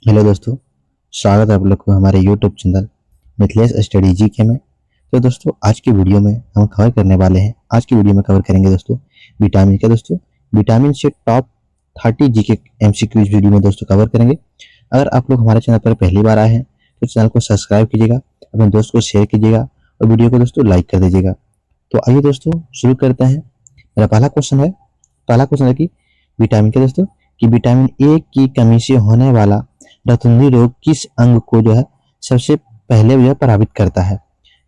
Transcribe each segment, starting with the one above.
Hello दोस्तों, स्वागत है आप लोग को हमारे YouTube channel Mithilesh study GK में। तो दोस्तों आज की वीडियो में हम कवर करने वाले हैं। आज की वीडियो में कवर करेंगे दोस्तों विटामिन का। दोस्तों विटामिन से टॉप 30 जीके एमसीक्यूज वीडियो में दोस्तों कवर करेंगे। अगर आप लोग हमारे चैनल पर पहली बार आए हैं तो चैनल को सब्सक्राइब कीजिएगा, अपने दोस्त को शेयर कीजिएगा और वीडियो को दोस्तों लाइक कर दीजिएगा। तो आइए दोस्तों शुरू करते हैं। मेरा पहला क्वेश्चन है कि विटामिन का दोस्तों कि विटामिन ए की कमी से होने वाला रतुंधी रोग किस अंग को जो है सबसे पहले जो है प्रभावित करता है।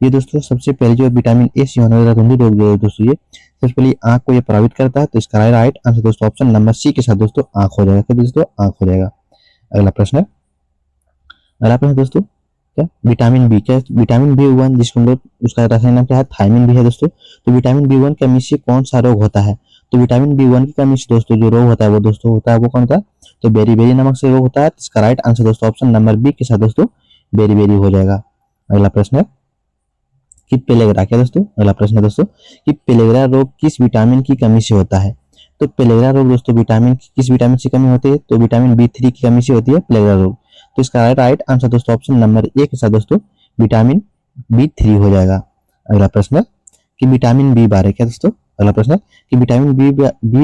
ये दोस्तों सबसे पहले जो विटामिन ए से होने वाला रतुंधी रोग जो है दोस्तों ये सबसे पहले आंख को ये प्रभावित करता है। तो इसका राइट आंसर दोस्तों ऑप्शन नंबर सी के साथ दोस्तों आंख हो जाएगा। फिर दोस्तों आंख हो जाएगा। अगला प्रश्न दोस्तों क्या विटामिन बी, क्या विटामिन बी 1 जिसको हम लोग उसका रासायनिक नाम क्या है थायमिन भी है दोस्तों। तो विटामिन बी 1 की कमी से कौन सा रोग होता है। तो विटामिन बी 1 की कमी से दोस्तों जो रोग होता है वो दोस्तों होता है वो कौन था, तो बेरी नमक से रोग होता है। इसका राइट आंसर दोस्तों ऑप्शन नंबर बी के साथ दोस्तों बेरी हो जाएगा। अगला प्रश्न है कि पेलेग्रा, क्या दोस्तों अगला प्रश्न है दोस्तों कि पेलेग्रा रोग किस विटामिन की कमी से होता है। तो पेलेग्रा रोग दोस्तों किस विटामिन से कमी होती है, तो विटामिन बी 3 की कमी से होती है पेलेग्रा रोग। तो इसका राइट आंसर दोस्तों ऑप्शन नंबर ए के साथ दोस्तों विटामिन बी 3 हो जाएगा। अगला प्रश्न है कि विटामिन बी 12, क्या दोस्तों अगला प्रश्न है कि विटामिन बी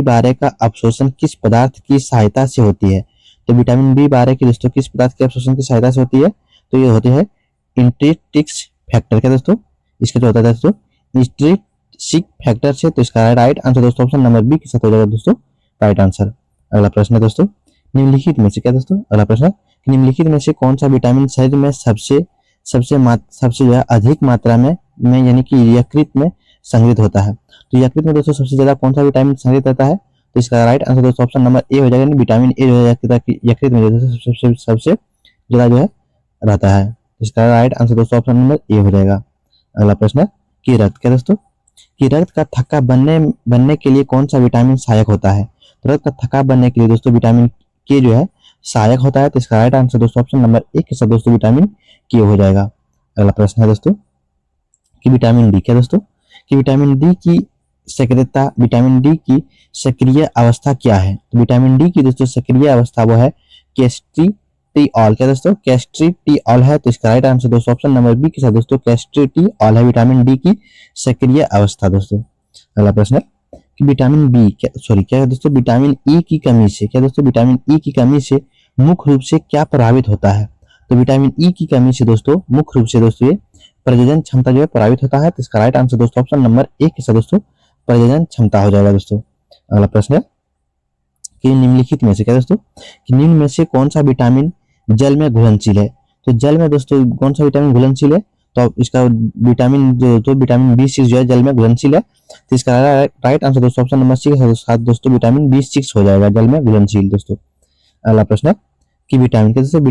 12 का अवशोषण किस पदार्थ की सहायता से होती है। तो विटामिन बी 12 की दोस्तों किस पदार्थ के अवशोषण की सहायता से होती है, तो ये होते हैं इंट्रिंसिक फैक्टर, क्या दोस्तों इसका जो होता है दोस्तों इंट्रिंसिक फैक्टर से। तो इसका राइट आंसर दोस्तों ऑप्शन नंबर बी के साथ हो जाएगा दोस्तों राइट आंसर। अगला प्रश्न है दोस्तों निम्नलिखित में से, क्या दोस्तों अगला प्रश्न है कि निम्नलिखित में से कौन सा विटामिन शरीर में सबसे जो है अधिक मात्रा में यानी कि यकृत में संग्रहित होता है। तो यकृत में दोस्तों सबसे ज्यादा कौन सा विटामिन संग्रहित रहता है, तो इसका राइट आंसर दोस्तों ऑप्शन नंबर ए हो जाएगा। विटामिन ए जो है यकृत में सबसे ज्यादा जो है रहता है। इसका राइट आंसर दोस्तों ऑप्शन नंबर ए हो जाएगा। अगला प्रश्न है कि रक्त, क्या दोस्तों कि रक्त का थक्का बनने के लिए कौन सा विटामिन सहायक होता है। तो रक्त का थक्का बनने के लिए दोस्तों विटामिन के जो है सहायक होता है। तो इसका राइट आंसर दोस्तों ऑप्शन नंबर ए के साथ दोस्तों विटामिन के हो जाएगा। अगला प्रश्न है दोस्तों कि विटामिन डी, क्या दोस्तों कि विटामिन डी की सक्रिय अवस्था क्या है। तो विटामिन डी की दोस्तों सक्रिय अवस्था वो है कैस्ट्रिटिऑल, क्या दोस्तों कैस्ट्रिटिऑल है। तो इसका राइट आंसर दोस्तों ऑप्शन नंबर बी के साथ दोस्तों कैस्ट्रिटिऑल है विटामिन डी की सक्रिय अवस्था दोस्तों। अगला प्रश्न है कि विटामिन बी क्या है दोस्तों विटामिन ई की कमी से, क्या दोस्तों विटामिन ई की कमी से मुख्य रूप से क्या प्रभावित होता है। तो विटामिन ई की कमी से दोस्तों मुख्य रूप से दोस्तों ये प्रजनन क्षमता जो है प्रभावित होता है। तो इसका राइट आंसर दोस्तों ऑप्शन नंबर ए के साथ दोस्तों प्रजनन क्षमता हो जाएगा दोस्तों। अगला प्रश्न है कि निम्नलिखित में से, क्या दोस्तों कि निम्न में से कौन सा विटामिन जल में घुलनशील है। तो जल में दोस्तों कौन सा विटामिन घुलनशील है, तो इसका विटामिन जो विटामिन बी 6 जो है जल में घुलनशील है। तो इसका राइट आंसर दोस्तों ऑप्शन नंबर सी के साथ दोस्तों विटामिन बी 6 हो जाएगा जल में घुलनशील दोस्तों। अगला प्रश्न है कि विटामिन, क्या दोस्तों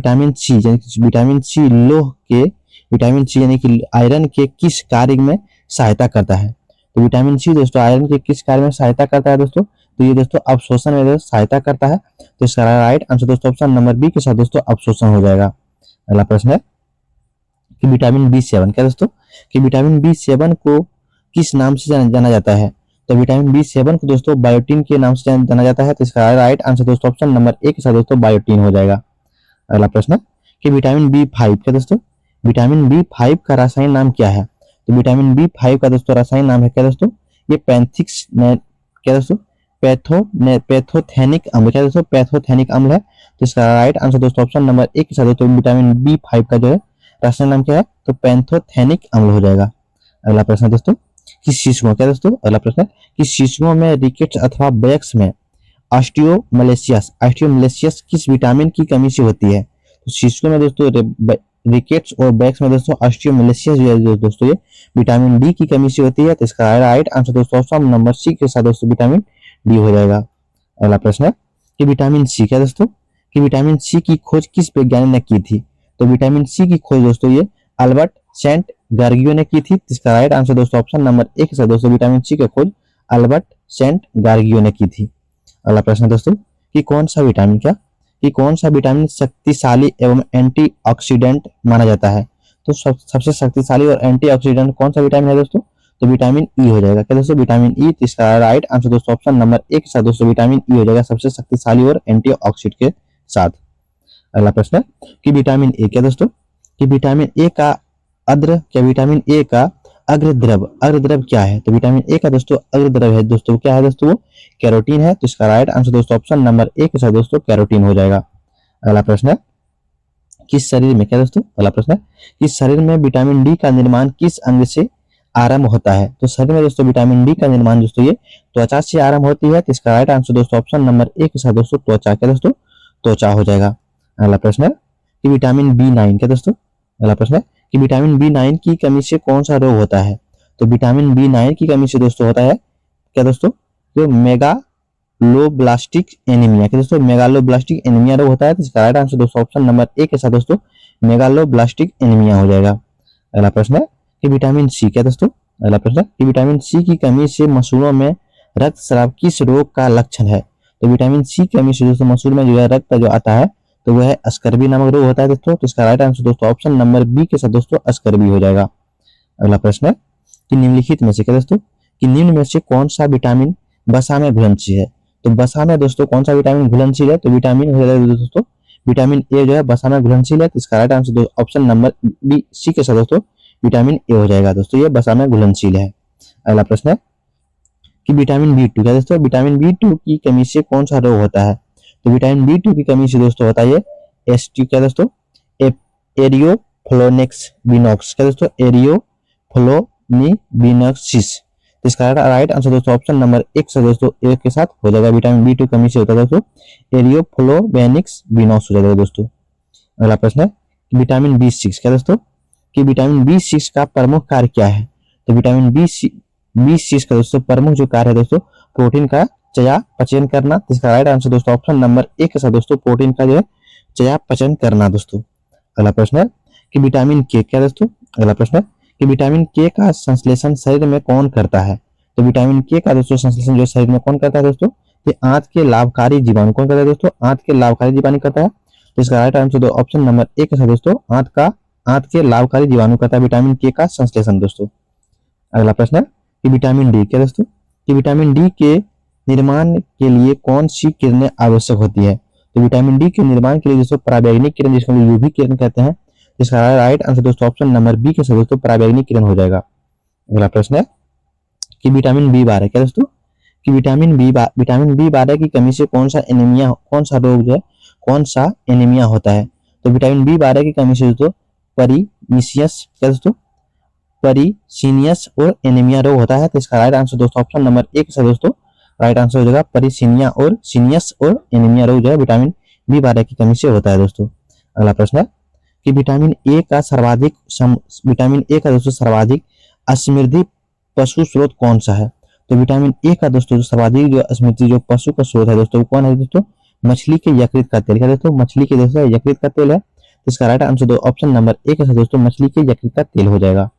विटामिन सी यानी कि आयरन के किस कार्य में सहायता करता है। तो विटामिन सी दोस्तों आयरन के किस कार्य में सहायता करता है दोस्तों, तो ये दोस्तों अवशोषण में सहायता करता है। तो इसका राइट आंसर दोस्तों ऑप्शन नंबर बी के साथ दोस्तों अवशोषण हो जाएगा। अगला प्रश्न है कि विटामिन बी 7, क्या दोस्तों कि विटामिन बी 7 को किस नाम से जाना जाता है। तो विटामिन बी 7 को दोस्तों बायोटीन के नाम से जाना जाता है। तो इसका राइट आंसर दोस्तों ऑप्शन नंबर ए के साथ दोस्तों बायोटीन हो जाएगा। अगला प्रश्न कि विटामिन बी 5, क्या दोस्तों विटामिन बी 5 का रासायनिक नाम क्या है। तो विटामिन बी 5 का दोस्तों रासायनिक नाम है, क्या दोस्तों ये क्या दोस्तों पैथोथेनिक अम्ल, क्या दोस्तों पैथोथेनिक अम्ल है। तो इसका राइट आंसर दोस्तों ऑप्शन नंबर ए के साथ दोस्तों विटामिन बी 5 का जो है रासायनिक नाम क्या है, तो पैथोथेनिक अम्ल हो जाएगा। अगला प्रश्न दोस्तों कि शिशुओं, क्या दोस्तों अगला प्रश्न कि शिशुओं में रिकेट्स अथवा बैक्स में ऑस्टियोमलेशियस किस विटामिन की कमी से होती है। तो शिशुओं में दोस्तों रिकेट्स और बैक्स में दोस्तों ऑस्टियोमलेशियस जो है दोस्तों ये विटामिन डी की कमी से होती है। तो इसका राइट आंसर दोस्तों ऑप्शन नंबर सी के साथ दोस्तों विटामिन डी हो जाएगा। अगला प्रश्न है कि विटामिन सी, क्या दोस्तों कि विटामिन सी की खोज किस वैज्ञानिक ने की थी। तो विटामिन सी की खोज दोस्तों ये अल्बर्ट सेंट गार्गियो ने की थी। इसका राइट आंसर दोस्तों ऑप्शन नंबर ए के साथ दोस्तों विटामिन सी की खोज अल्बर्ट सेंट गार्गियो ने की थी। अगला प्रश्न दोस्तों कि कौन सा विटामिन शक्तिशाली एवं एंटीऑक्सीडेंट माना जाता है। तो सबसे शक्तिशाली और एंटीऑक्सीडेंट कौन सा विटामिन है दोस्तों, तो विटामिन ई हो जाएगा। क्या दोस्तों विटामिन ई, इसका राइट आंसर दोस्तों ऑप्शन नंबर ए के साथ दोस्तों विटामिन ई हो जाएगा सबसे शक्तिशाली और एंटीऑक्सीडेंट के साथ। अगला प्रश्न है कि विटामिन ए क्या दोस्तों, कि विटामिन ए का विटामिन ए का अग्रद्रव क्या है? तो विटामिन ए का दोस्तों अग्रद्रव है दोस्तों, क्या है दोस्तों? वो कैरोटीन है। तो इसका राइट आंसर दोस्तों ऑप्शन नंबर ए के साथ दोस्तों कैरोटीन हो जाएगा। अगला प्रश्न है किस शरीर में, क्या दोस्तों, अगला प्रश्न है कि शरीर में विटामिन डी का निर्माण किस अंग से आरंभ होता है? तो शरीर में दोस्तों विटामिन डी का निर्माण दोस्तों ये त्वचा से आरंभ होती है। तो इसका राइट आंसर दोस्तों ऑप्शन नंबर ए के साथ दोस्तों त्वचा, क्या दोस्तों, त्वचा हो जाएगा। अगला प्रश्न है कि विटामिन बी9, क्या दोस्तों, अगला प्रश्न है कि विटामिन बी9 की कमी से कौन सा रोग होता है? तो विटामिन बी9 की कमी से दोस्तों होता है क्या दोस्तों, जो मेगालोब्लास्टिक एनीमिया, क्या दोस्तों, मेगालोब्लास्टिक एनीमिया रोग होता है। तो इसका राइट आंसर दोस्तों ऑप्शन नंबर ए के साथ दोस्तों मेगालोब्लास्टिक एनीमिया हो जाएगा। अगला प्रश्न है कि विटामिन सी, क्या दोस्तों, अगला प्रश्न है कि विटामिन सी की कमी से मसूड़ों में रक्तस्राव किस रोग का लक्षण है? तो विटामिन सी की कमी से दोस्तों मसूड़ में जो है रक्त जो आता है तो वह अस्कर्बी नामक रोग होता है दोस्तों। तो इसका राइट आंसर दोस्तों ऑप्शन नंबर बी के साथ दोस्तों अस्कर्बी हो जाएगा। अगला प्रश्न है कि निम्नलिखित में से, क्या दोस्तों, कि निम्न में से कौन सा विटामिन वसा में घुलनशील है? तो वसा में दोस्तों कौन सा विटामिन घुलनशील है? तो विटामिन हो जाएगा दोस्तों विटामिन ए जो है वसा में घुलनशील है। तो इसका right answer option number B C के साथ दोस्तों विटामिन ए हो जाएगा दोस्तों, ये वसा में घुलनशील है। अगला प्रश्न है कि विटामिन बी2, क्या दोस्तों, विटामिन बी2 की कमी से कौन सा रोग होता है? तो विटामिन बी2 की कमी से दोस्तों होता है ये एसटी, क्या दोस्तों, एरियोफ्लोनेक्स बिनॉक्स, क्या दोस्तों, एरियोफ्लोनिबिनोसिस। तो इसका राइट आंसर दोस्तों ऑप्शन नंबर एक से दोस्तों ए के साथ हो जाएगा। विटामिन बी2 कमी से होता है दोस्तों एरियोफ्लोवेनिक्स बिनॉक्स हो जाएगा दोस्तों। अगला प्रश्न है विटामिन बी6, क्या दोस्तों, कि विटामिन बी6 का प्रमुख कार्य क्या है? तो विटामिन बी6 का दोस्तों प्रमुख जो कार्य है दोस्तों प्रोटीन का चयापचय करना। तो इसका राइट आंसर दोस्तों ऑप्शन नंबर ए के साथ दोस्तों प्रोटीन का जो है चयापचय करना दोस्तों। अगला प्रश्न है कि विटामिन के, क्या दोस्तों, अगला प्रश्न है कि विटामिन के का संश्लेषण शरीर में कौन करता है? तो विटामिन के का दोस्तों संश्लेषण जो शरीर में कौन करता है दोस्तों? ये आंत के लाभकारी जीवाणु कौन करता है दोस्तों? आंत के लाभकारी जीवाणु करता है। तो इसका right answer option number A के साथ दोस्तों आंत के लाभकारी जीवाणु करता है विटामिन के का संश्लेषण दोस्तों। अगला प्रश्न है कि विटामिन डी, क्या दोस्तों, कि विटामिन डी के निर्माण के लिए कौन सी किरणें आवश्यक होती है? तो विटामिन डी के निर्माण के लिए दोस्तों पराबैंगनी किरण, जिसको यूवी किरण कहते हैं। इसका राइट आंसर दोस्तों ऑप्शन नंबर बी के साथ दोस्तों पराबैंगनी किरण हो जाएगा। अगला प्रश्न है कि विटामिन बी12, क्या दोस्तों, कि विटामिन बी12 की कमी से कौन सा रोग जो है कौन सा एनीमिया होता है? तो विटामिन बी12 की कमी से दोस्तों परिनीसियस, क्या दोस्तों, परिसीनियस और एनीमिया रोग होता है। तो इसका राइट आंसर दोस्तों ऑप्शन नंबर एक से दोस्तों राइट आंसर हो जाएगा परिसीनिया और सीनियस और एनीमिया रोग जो है विटामिन बी12 की कमी से होता है दोस्तों। अगला प्रश्न है कि विटामिन ए का दोस्तों सर्वाधिक समृद्धि पशु स्रोत कौन सा है? तो विटामिन ए का दोस्तों जो सर्वाधिक जो समृद्धि जो पशु का स्रोत है दोस्तों कौन है दोस्तों? मछली के यकृत का तेल, क्या दोस्तों, मछली के दोस्तों यकृत का तेल है। तो इसका राइट आंसर ऑप्शन नंबर एक है दोस्तों मछली के यकृत का तेल हो जाएगा।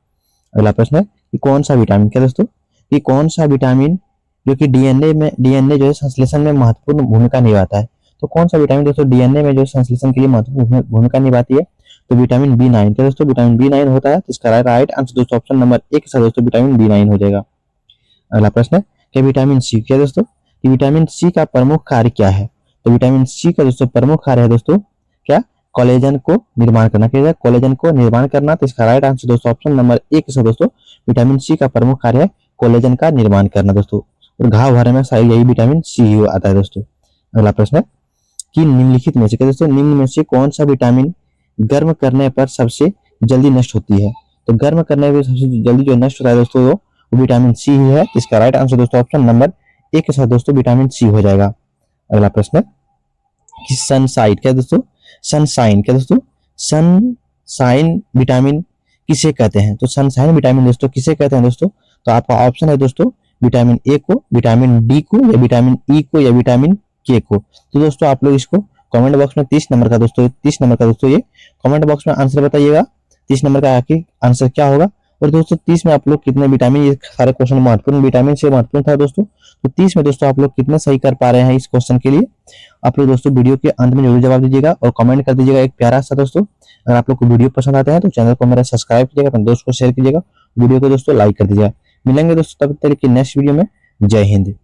अगला प्रश्न है कि कौन सा विटामिन, क्या दोस्तों, कि कौन सा विटामिन जो कि डीएनए जो है संश्लेषण में महत्वपूर्ण भूमिका निभाता है? तो कौन सा विटामिन दोस्तों डीएनए में जो संश्लेषण के लिए महत्वपूर्ण भूमिका निभाती है? तो विटामिन बी9, क्या दोस्तों, विटामिन बी9 होता है। तो इसका राइट आंसर दोस्तों ऑप्शन नंबर एक के साथ दोस्तों विटामिन बी9 हो जाएगा। अगला प्रश्न है कि विटामिन सी, क्या दोस्तों, कि विटामिन सी का प्रमुख कार्य क्या है? तो विटामिन सी का दोस्तों प्रमुख कार्य है दोस्तों क्या? कोलेजन को निर्माण करना, क्या है? कोलेजन को निर्माण करना। तो इसका राइट आंसर दोस्तों ऑप्शन नंबर एक से दोस्तों विटामिन सी का प्रमुख कार्य है कोलेजन का निर्माण करना दोस्तों। और घाव भरने में शायद यही विटामिन सी ही आता है दोस्तों। अगला प्रश्न है कि निम्नलिखित में से, क्या दोस्तों, निम्न में से कौन सा विटामिन गर्म करने पर सबसे जल्दी नष्ट होती है? तो गर्म करने पर सबसे जल्दी जो नष्ट होता है दोस्तों वो विटामिन सी ही है। इसका राइट आंसर दोस्तों ऑप्शन नंबर एक के साथ दोस्तों विटामिन सी हो जाएगा। अगला प्रश्न है कि सनसाइन, क्या दोस्तों, सनसाइन, क्या दोस्तों, सनसाइन विटामिन किसे कहते हैं? तो सनसाइन विटामिन दोस्तों किसे कहते हैं दोस्तों? तो आपका ऑप्शन है दोस्तों विटामिन ए को, विटामिन डी को, या विटामिन ई को, या विटामिन के को। तो दोस्तों आप लोग इसको कमेंट बॉक्स में 30 नंबर का दोस्तों ये कमेंट बॉक्स में आंसर बताइएगा 30 नंबर का आखिर आंसर क्या होगा। और दोस्तों 30 में आप लोग कितने विटामिन, ये सारे क्वेश्चन महत्वपूर्ण विटामिन से महत्वपूर्ण था दोस्तों। तो 30 में दोस्तों आप लोग कितने सही कर पा रहे हैं इस क्वेश्चन के लिए आप लोग दोस्तों वीडियो के अंत में जरूर जवाब दीजिएगा और कमेंट कर दीजिएगा एक प्यारा सा दोस्तों। अगर आप लोग को वीडियो पसंद आते हैं तो चैनल को मेरा सब्सक्राइब कीजिएगा, अपने दोस्त को शेयर कीजिएगा, वीडियो को दोस्तों लाइक कर दीजिएगा। मिलेंगे दोस्तों तब तक की नेक्स्ट वीडियो में। जय हिंद।